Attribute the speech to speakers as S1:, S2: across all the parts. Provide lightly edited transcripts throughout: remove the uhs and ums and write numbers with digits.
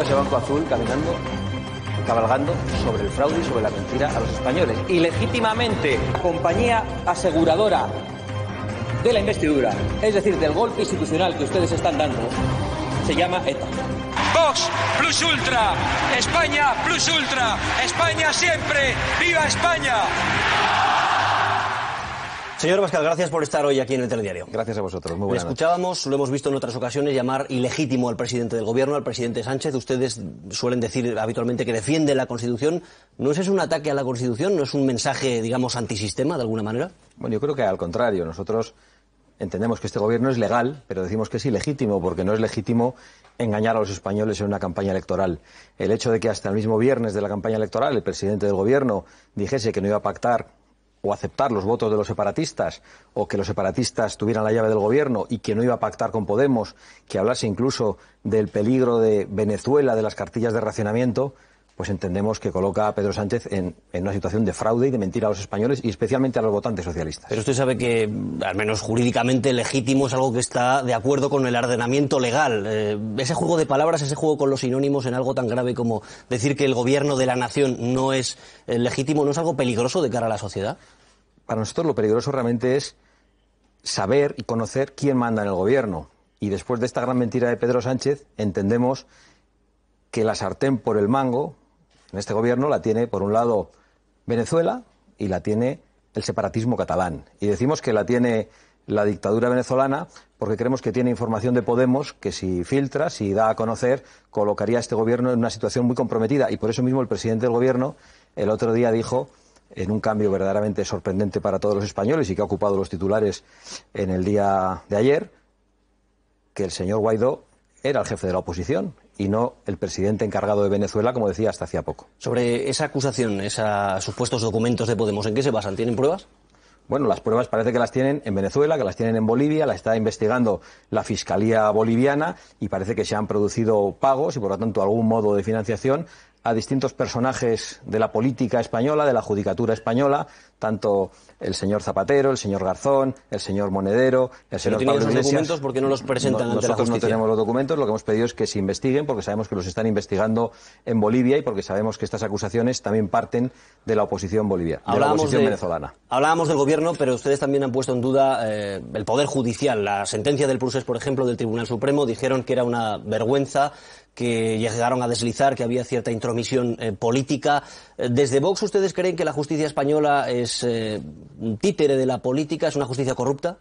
S1: Ese banco azul cabalgando sobre el fraude y sobre la mentira a los españoles. Y legítimamente, compañía aseguradora de la investidura, es decir, del golpe institucional que ustedes están dando, se llama ETA.
S2: Vox plus ultra, España plus ultra, España siempre, ¡viva España!
S3: Señor Abascal, gracias por estar hoy aquí en el Telediario.
S1: Gracias a vosotros, muy buenas noches.
S3: Escuchábamos, lo hemos visto en otras ocasiones, llamar ilegítimo al presidente del Gobierno, al presidente Sánchez. Ustedes suelen decir habitualmente que defiende la Constitución. ¿No es eso un ataque a la Constitución? ¿No es un mensaje, digamos, antisistema, de alguna manera?
S1: Bueno, yo creo que al contrario. Nosotros entendemos que este Gobierno es legal, pero decimos que es ilegítimo, porque no es legítimo engañar a los españoles en una campaña electoral. El hecho de que hasta el mismo viernes de la campaña electoral el presidente del Gobierno dijese que no iba a pactar o aceptar los votos de los separatistas, o que los separatistas tuvieran la llave del gobierno y que no iba a pactar con Podemos, que hablase incluso del peligro de Venezuela, de las cartillas de racionamiento, pues entendemos que coloca a Pedro Sánchez en una situación de fraude y de mentira a los españoles y especialmente a los votantes socialistas.
S3: Pero usted sabe que, al menos jurídicamente, legítimo es algo que está de acuerdo con el ordenamiento legal. Ese juego de palabras, ese juego con los sinónimos en algo tan grave como decir que el gobierno de la nación no es legítimo, ¿no es algo peligroso de cara a la sociedad?
S1: Para nosotros lo peligroso realmente es saber y conocer quién manda en el gobierno. Y después de esta gran mentira de Pedro Sánchez, entendemos que la sartén por el mango en este gobierno la tiene, por un lado, Venezuela y la tiene el separatismo catalán. Y decimos que la tiene la dictadura venezolana porque creemos que tiene información de Podemos que, si filtra, si da a conocer, colocaría a este gobierno en una situación muy comprometida. Y por eso mismo el presidente del gobierno el otro día dijo, en un cambio verdaderamente sorprendente para todos los españoles y que ha ocupado los titulares en el día de ayer, que el señor Guaidó era el jefe de la oposición y no el presidente encargado de Venezuela, como decía hasta hacía poco.
S3: Sobre esa acusación, esos supuestos documentos de Podemos, ¿en qué se basan? ¿Tienen pruebas?
S1: Bueno, las pruebas parece que las tienen en Venezuela, que las tienen en Bolivia, las está investigando la Fiscalía boliviana y parece que se han producido pagos y, por lo tanto, algún modo de financiación a distintos personajes de la política española, de la judicatura española, tanto el señor Zapatero, el señor Garzón, el señor Monedero, el señor Pablo Iglesias.
S3: ¿Los documentos por qué no los presentan ante la justicia?
S1: Nosotros no tenemos los documentos, lo que hemos pedido es que se investiguen porque sabemos que los están investigando en Bolivia y porque sabemos que estas acusaciones también parten de la oposición boliviana, de la oposición venezolana.
S3: Hablábamos del gobierno, pero ustedes también han puesto en duda el poder judicial. La sentencia del Procés, por ejemplo, del Tribunal Supremo, dijeron que era una vergüenza, que llegaron a deslizar que había cierta intromisión política. ¿Desde Vox ustedes creen que la justicia española es un títere de la política, es una justicia corrupta?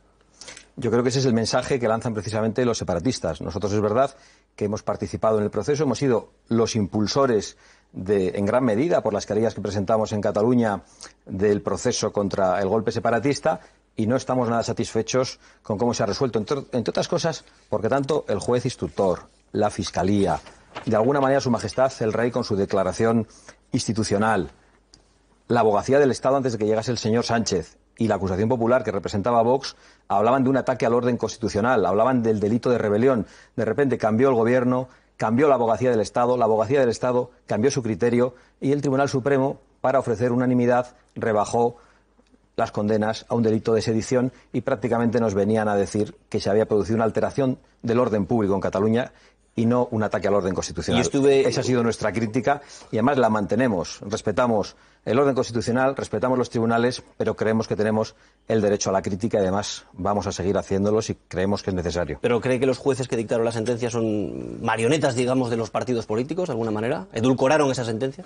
S1: Yo creo que ese es el mensaje que lanzan precisamente los separatistas. Nosotros es verdad que hemos participado en el proceso, hemos sido los impulsores en gran medida por las querellas que presentamos en Cataluña del proceso contra el golpe separatista y no estamos nada satisfechos con cómo se ha resuelto, entre otras cosas porque tanto el juez instructor, la Fiscalía, de alguna manera Su Majestad el Rey con su declaración institucional, la abogacía del Estado antes de que llegase el señor Sánchez y la acusación popular que representaba a Vox hablaban de un ataque al orden constitucional, hablaban del delito de rebelión. De repente cambió el gobierno, cambió la abogacía del Estado cambió su criterio y el Tribunal Supremo, para ofrecer unanimidad, rebajó las condenas a un delito de sedición y prácticamente nos venían a decir que se había producido una alteración del orden público en Cataluña y no un ataque al orden constitucional. Esa ha sido nuestra crítica y además la mantenemos. Respetamos el orden constitucional, respetamos los tribunales, pero creemos que tenemos el derecho a la crítica y además vamos a seguir haciéndolo si creemos que es necesario.
S3: ¿Pero cree que los jueces que dictaron la sentencia son marionetas, digamos, de los partidos políticos, de alguna manera? ¿Edulcoraron esa sentencia?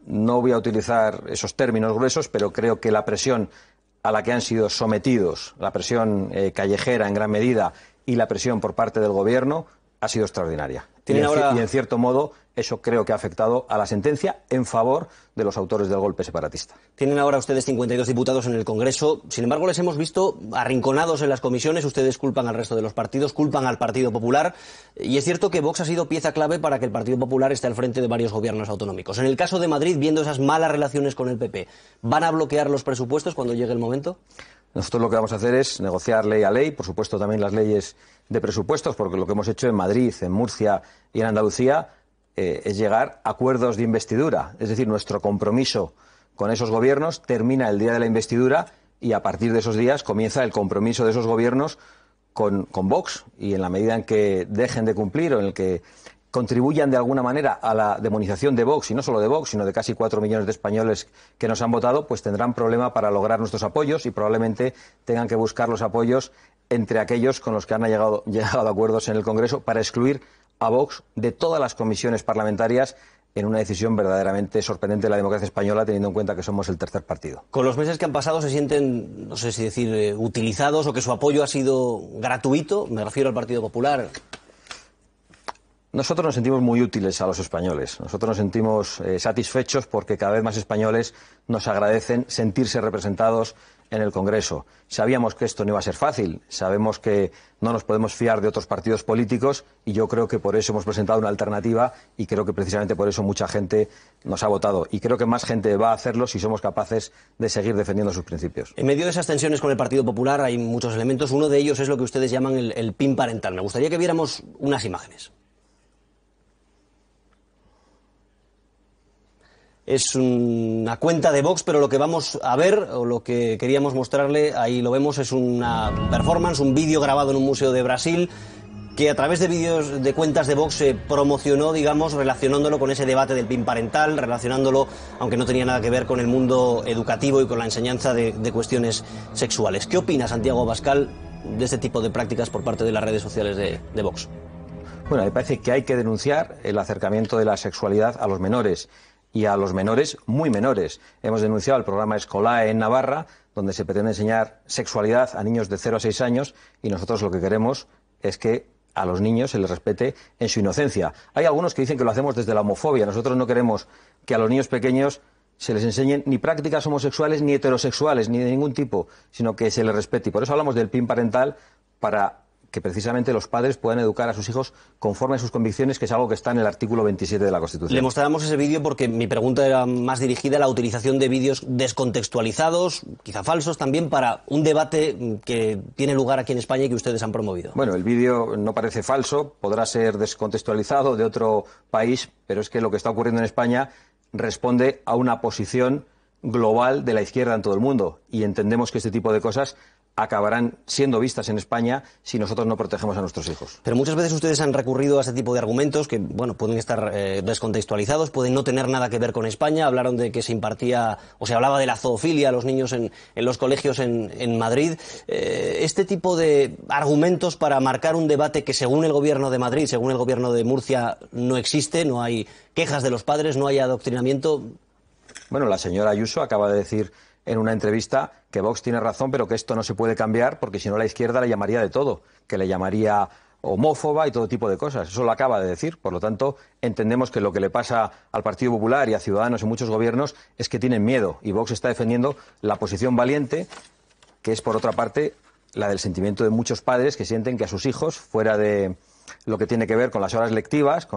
S1: No voy a utilizar esos términos gruesos, pero creo que la presión a la que han sido sometidos, la presión callejera en gran medida y la presión por parte del Gobierno ha sido extraordinaria. Y en cierto modo eso creo que ha afectado a la sentencia en favor de los autores del golpe separatista.
S3: Tienen ahora ustedes 52 diputados en el Congreso. Sin embargo, les hemos visto arrinconados en las comisiones. Ustedes culpan al resto de los partidos, culpan al Partido Popular. Y es cierto que Vox ha sido pieza clave para que el Partido Popular esté al frente de varios gobiernos autonómicos. En el caso de Madrid, viendo esas malas relaciones con el PP, ¿van a bloquear los presupuestos cuando llegue el momento?
S1: Nosotros lo que vamos a hacer es negociar ley a ley, por supuesto también las leyes de presupuestos, porque lo que hemos hecho en Madrid, en Murcia y en Andalucía es llegar a acuerdos de investidura. Es decir, nuestro compromiso con esos gobiernos termina el día de la investidura y a partir de esos días comienza el compromiso de esos gobiernos con Vox y en la medida en que dejen de cumplir o en el que contribuyan de alguna manera a la demonización de Vox, y no solo de Vox, sino de casi 4 millones de españoles que nos han votado, pues tendrán problema para lograr nuestros apoyos y probablemente tengan que buscar los apoyos entre aquellos con los que han llegado a acuerdos en el Congreso para excluir a Vox de todas las comisiones parlamentarias, en una decisión verdaderamente sorprendente de la democracia española, teniendo en cuenta que somos el tercer partido.
S3: Con los meses que han pasado, ¿se sienten, no sé si decir, utilizados o que su apoyo ha sido gratuito? Me refiero al Partido Popular.
S1: Nosotros nos sentimos muy útiles a los españoles. Nosotros nos sentimos satisfechos porque cada vez más españoles nos agradecen sentirse representados en el Congreso. Sabíamos que esto no iba a ser fácil, sabemos que no nos podemos fiar de otros partidos políticos y yo creo que por eso hemos presentado una alternativa y creo que precisamente por eso mucha gente nos ha votado y creo que más gente va a hacerlo si somos capaces de seguir defendiendo sus principios.
S3: En medio de esas tensiones con el Partido Popular hay muchos elementos. Uno de ellos es lo que ustedes llaman el PIN parental. Me gustaría que viéramos unas imágenes. Es una cuenta de Vox, pero lo que vamos a ver, o lo que queríamos mostrarle, ahí lo vemos, es una performance, un vídeo grabado en un museo de Brasil, que a través de vídeos de cuentas de Vox se promocionó, digamos, relacionándolo con ese debate del PIN parental, relacionándolo, aunque no tenía nada que ver con el mundo educativo y con la enseñanza de cuestiones sexuales. ¿Qué opina Santiago Abascal de este tipo de prácticas por parte de las redes sociales de Vox?
S1: Bueno, me parece que hay que denunciar el acercamiento de la sexualidad a los menores. Y a los menores muy menores. Hemos denunciado el programa Escolae en Navarra, donde se pretende enseñar sexualidad a niños de 0 a 6 años, y nosotros lo que queremos es que a los niños se les respete en su inocencia. Hay algunos que dicen que lo hacemos desde la homofobia. Nosotros no queremos que a los niños pequeños se les enseñen ni prácticas homosexuales ni heterosexuales, ni de ningún tipo, sino que se les respete. Y por eso hablamos del PIN parental, para que precisamente los padres puedan educar a sus hijos conforme a sus convicciones, que es algo que está en el artículo 27 de la Constitución.
S3: Le mostrábamos ese vídeo porque mi pregunta era más dirigida a la utilización de vídeos descontextualizados, quizá falsos también, para un debate que tiene lugar aquí en España y que ustedes han promovido.
S1: Bueno, el vídeo no parece falso, podrá ser descontextualizado de otro país, pero es que lo que está ocurriendo en España responde a una posición global de la izquierda en todo el mundo, y entendemos que este tipo de cosas acabarán siendo vistas en España si nosotros no protegemos a nuestros hijos.
S3: Pero muchas veces ustedes han recurrido a este tipo de argumentos que, bueno, pueden estar descontextualizados, pueden no tener nada que ver con España. Hablaron de que se impartía o se hablaba de la zoofilia a los niños en los colegios en Madrid. Este tipo de argumentos para marcar un debate que, según el Gobierno de Madrid, según el Gobierno de Murcia, no existe, no hay quejas de los padres, no hay adoctrinamiento.
S1: Bueno, la señora Ayuso acaba de decir en una entrevista que Vox tiene razón, pero que esto no se puede cambiar porque si no la izquierda le llamaría de todo, que le llamaría homófoba y todo tipo de cosas. Eso lo acaba de decir. Por lo tanto, entendemos que lo que le pasa al Partido Popular y a Ciudadanos en muchos gobiernos es que tienen miedo, y Vox está defendiendo la posición valiente, que es, por otra parte, la del sentimiento de muchos padres que sienten que a sus hijos, fuera de lo que tiene que ver con las horas lectivas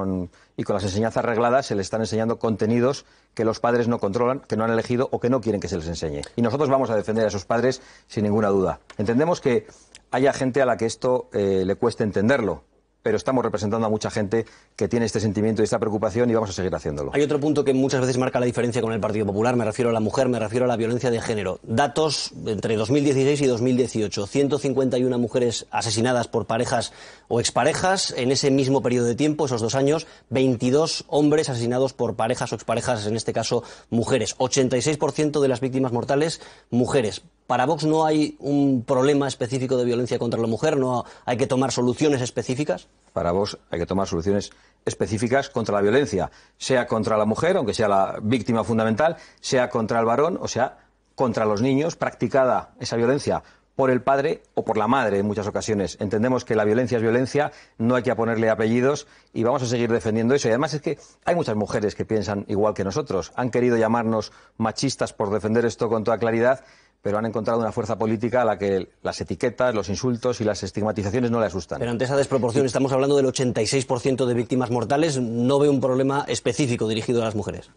S1: y con las enseñanzas regladas, se les están enseñando contenidos que los padres no controlan, que no han elegido o que no quieren que se les enseñe. Y nosotros vamos a defender a esos padres sin ninguna duda. Entendemos que haya gente a la que esto le cueste entenderlo, pero estamos representando a mucha gente que tiene este sentimiento y esta preocupación y vamos a seguir haciéndolo.
S3: Hay otro punto que muchas veces marca la diferencia con el Partido Popular, me refiero a la mujer, me refiero a la violencia de género. Datos entre 2016 y 2018, 151 mujeres asesinadas por parejas o exparejas. En ese mismo periodo de tiempo, esos 2 años, 22 hombres asesinados por parejas o exparejas, en este caso mujeres. 86% de las víctimas mortales, mujeres. Para Vox no hay un problema específico de violencia contra la mujer, no hay que tomar soluciones específicas.
S1: Para Vox hay que tomar soluciones específicas contra la violencia, sea contra la mujer, aunque sea la víctima fundamental, sea contra el varón, o sea, contra los niños, practicada esa violencia por el padre o por la madre en muchas ocasiones. Entendemos que la violencia es violencia, no hay que ponerle apellidos y vamos a seguir defendiendo eso. Y además es que hay muchas mujeres que piensan igual que nosotros. Han querido llamarnos machistas por defender esto con toda claridad, pero han encontrado una fuerza política a la que las etiquetas, los insultos y las estigmatizaciones no le asustan.
S3: Pero ante esa desproporción, estamos hablando del 86% de víctimas mortales, no veo un problema específico dirigido a las mujeres.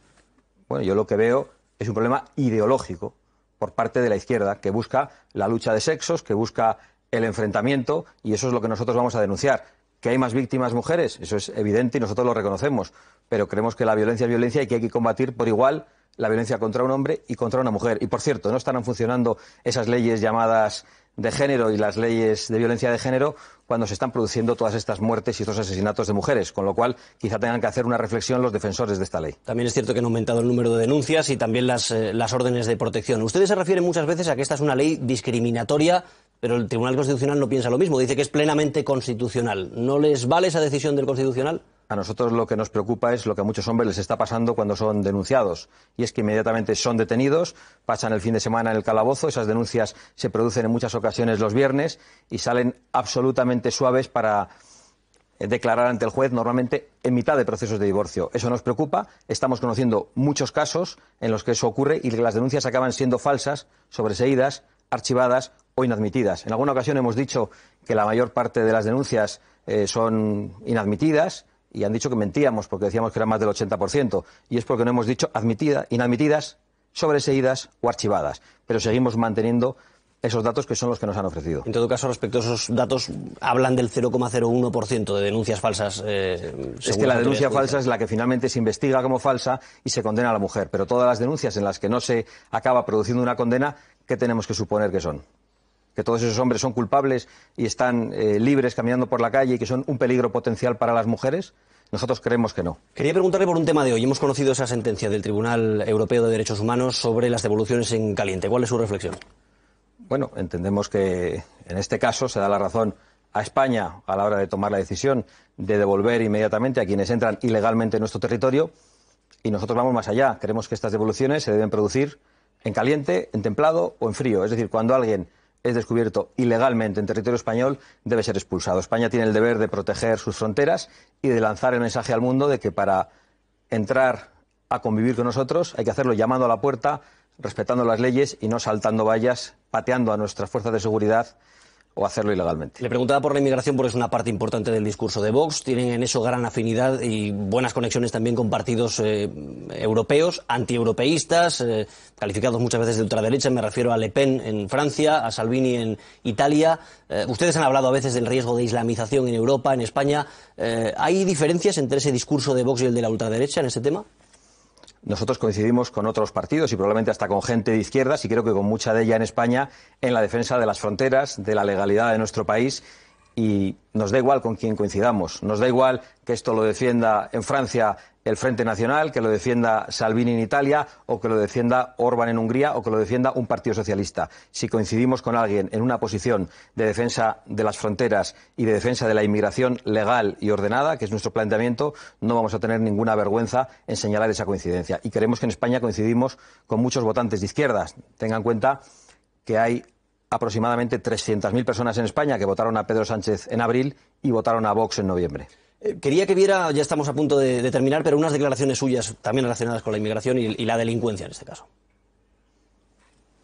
S1: Bueno, yo lo que veo es un problema ideológico por parte de la izquierda, que busca la lucha de sexos, que busca el enfrentamiento, y eso es lo que nosotros vamos a denunciar. ¿Que hay más víctimas mujeres? Eso es evidente y nosotros lo reconocemos, pero creemos que la violencia es violencia y que hay que combatir por igual la violencia contra un hombre y contra una mujer. Y, por cierto, no estarán funcionando esas leyes llamadas de género y las leyes de violencia de género cuando se están produciendo todas estas muertes y estos asesinatos de mujeres, con lo cual quizá tengan que hacer una reflexión los defensores de esta ley.
S3: También es cierto que han aumentado el número de denuncias y también las órdenes de protección. Ustedes se refieren muchas veces a que esta es una ley discriminatoria, pero el Tribunal Constitucional no piensa lo mismo, dice que es plenamente constitucional. ¿No les vale esa decisión del Constitucional?
S1: A nosotros lo que nos preocupa es lo que a muchos hombres les está pasando cuando son denunciados, y es que inmediatamente son detenidos, pasan el fin de semana en el calabozo, esas denuncias se producen en muchas ocasiones los viernes y salen absolutamente suaves para declarar ante el juez, normalmente en mitad de procesos de divorcio. Eso nos preocupa, estamos conociendo muchos casos en los que eso ocurre y que las denuncias acaban siendo falsas, sobreseídas, archivadas o inadmitidas. En alguna ocasión hemos dicho que la mayor parte de las denuncias son inadmitidas, y han dicho que mentíamos porque decíamos que era más del 80%, y es porque no hemos dicho inadmitidas, sobreseídas o archivadas, pero seguimos manteniendo esos datos que son los que nos han ofrecido.
S3: En todo caso, respecto a esos datos, hablan del 0,01% de denuncias falsas.
S1: Es que la denuncia falsa es la que finalmente se investiga como falsa y se condena a la mujer, pero todas las denuncias en las que no se acaba produciendo una condena, ¿qué tenemos que suponer que son? Que todos esos hombres son culpables y están libres caminando por la calle y que son un peligro potencial para las mujeres. Nosotros creemos que no.
S3: Quería preguntarle por un tema de hoy. Hemos conocido esa sentencia del Tribunal Europeo de Derechos Humanos sobre las devoluciones en caliente. ¿Cuál es su reflexión?
S1: Bueno, entendemos que en este caso se da la razón a España a la hora de tomar la decisión de devolver inmediatamente a quienes entran ilegalmente en nuestro territorio, y nosotros vamos más allá. Creemos que estas devoluciones se deben producir en caliente, en templado o en frío. Es decir, cuando alguien es descubierto ilegalmente en territorio español, debe ser expulsado. España tiene el deber de proteger sus fronteras y de lanzar el mensaje al mundo de que para entrar a convivir con nosotros hay que hacerlo llamando a la puerta, respetando las leyes y no saltando vallas, pateando a nuestras fuerzas de seguridad o hacerlo ilegalmente.
S3: Le preguntaba por la inmigración porque es una parte importante del discurso de Vox. Tienen en eso gran afinidad y buenas conexiones también con partidos europeos, antieuropeístas, calificados muchas veces de ultraderecha. Me refiero a Le Pen en Francia, a Salvini en Italia. Ustedes han hablado a veces del riesgo de islamización en Europa, en España. ¿Hay diferencias entre ese discurso de Vox y el de la ultraderecha en este tema?
S1: Nosotros coincidimos con otros partidos y probablemente hasta con gente de izquierdas, y creo que con mucha de ella en España, en la defensa de las fronteras, de la legalidad de nuestro país, y nos da igual con quién coincidamos. Nos da igual que esto lo defienda en Francia el Frente Nacional, que lo defienda Salvini en Italia, o que lo defienda Orbán en Hungría, o que lo defienda un partido socialista. Si coincidimos con alguien en una posición de defensa de las fronteras y de defensa de la inmigración legal y ordenada, que es nuestro planteamiento, no vamos a tener ninguna vergüenza en señalar esa coincidencia. Y creemos que en España coincidimos con muchos votantes de izquierdas. Tengan en cuenta que hay aproximadamente 300.000 personas en España que votaron a Pedro Sánchez en abril y votaron a Vox en noviembre.
S3: Quería que viera, ya estamos a punto de terminar, pero unas declaraciones suyas también relacionadas con la inmigración y la delincuencia en este caso.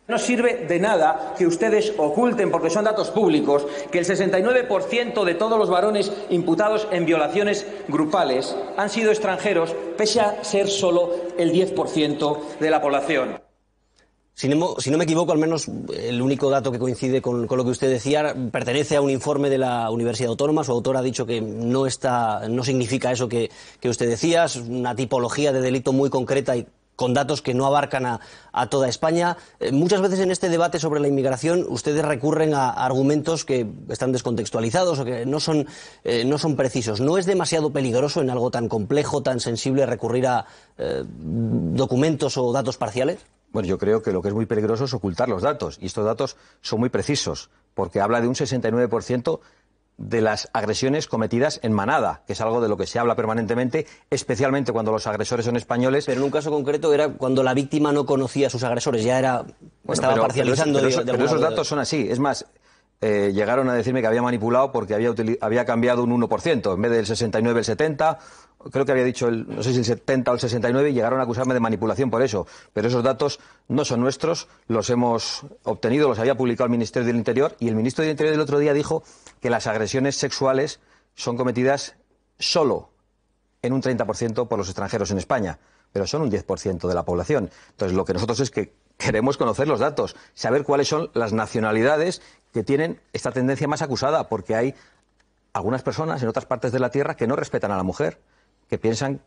S4: No sirve de nada que ustedes oculten, porque son datos públicos, que el 69% de todos los varones imputados en violaciones grupales han sido extranjeros, pese a ser solo el 10% de la población.
S3: Si no me equivoco, al menos el único dato que coincide con lo que usted decía pertenece a un informe de la Universidad Autónoma. Su autor ha dicho que no significa eso que usted decía. Es una tipología de delito muy concreta y con datos que no abarcan a toda España. Muchas veces en este debate sobre la inmigración ustedes recurren a argumentos que están descontextualizados o que no son precisos. ¿No es demasiado peligroso en algo tan complejo, tan sensible, recurrir a documentos o datos parciales?
S1: Bueno, yo creo que lo que es muy peligroso es ocultar los datos, y estos datos son muy precisos, porque habla de un 69% de las agresiones cometidas en manada, que es algo de lo que se habla permanentemente, especialmente cuando los agresores son españoles.
S3: Pero en un caso concreto era cuando la víctima no conocía a sus agresores, ya era estaba parcializando.
S1: Pero esos datos son así, es más, llegaron a decirme que había manipulado porque había cambiado un 1%, en vez del 69 el 70, creo que había dicho no sé si el 70 o el 69, y llegaron a acusarme de manipulación por eso. Pero esos datos no son nuestros, los hemos obtenido, los había publicado el Ministerio del Interior, y el Ministro del Interior el otro día dijo que las agresiones sexuales son cometidas solo en un 30% por los extranjeros en España, pero son un 10% de la población. Entonces, lo que nosotros es que queremos conocer los datos, saber cuáles son las nacionalidades que tienen esta tendencia más acusada, porque hay algunas personas en otras partes de la tierra que no respetan a la mujer, que piensan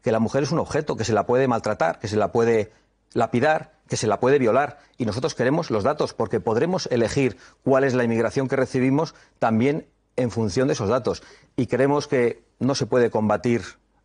S1: que la mujer es un objeto, que se la puede maltratar, que se la puede lapidar, que se la puede violar. Y nosotros queremos los datos, porque podremos elegir cuál es la inmigración que recibimos también en función de esos datos. Y creemos que no se puede combatir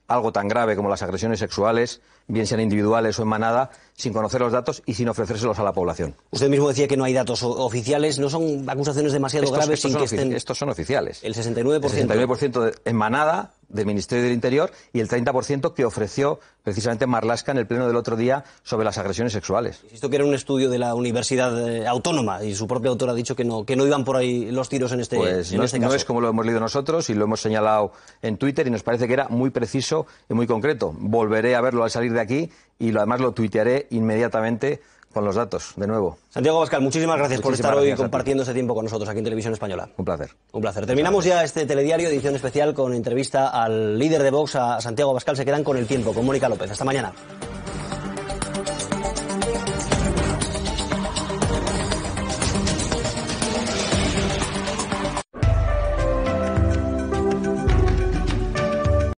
S1: algo tan grave como las agresiones sexuales, bien sean individuales o en manada, sin conocer los datos y sin ofrecérselos a la población.
S3: Usted mismo decía que no hay datos oficiales, ¿no son acusaciones demasiado graves sin que estén...?
S1: Estos son oficiales.
S3: El 69%.
S1: El 69% en manada del Ministerio del Interior y el 30% que ofreció precisamente Marlaska en el pleno del otro día sobre las agresiones sexuales.
S3: Insisto que era un estudio de la Universidad Autónoma y su propio autor ha dicho que no iban por ahí los tiros en este,
S1: pues
S3: en este caso.
S1: No es como lo hemos leído nosotros y lo hemos señalado en Twitter y nos parece que era muy preciso y muy concreto. Volveré a verlo al salir de aquí y además lo tuitearé inmediatamente con los datos, de nuevo.
S3: Santiago Abascal, muchísimas gracias por estar hoy compartiendo este tiempo con nosotros aquí en Televisión Española.
S1: Un placer.
S3: Un placer. Terminamos ya este telediario, edición especial con entrevista al líder de Vox, a Santiago Abascal. Se quedan con El Tiempo, con Mónica López. Hasta mañana.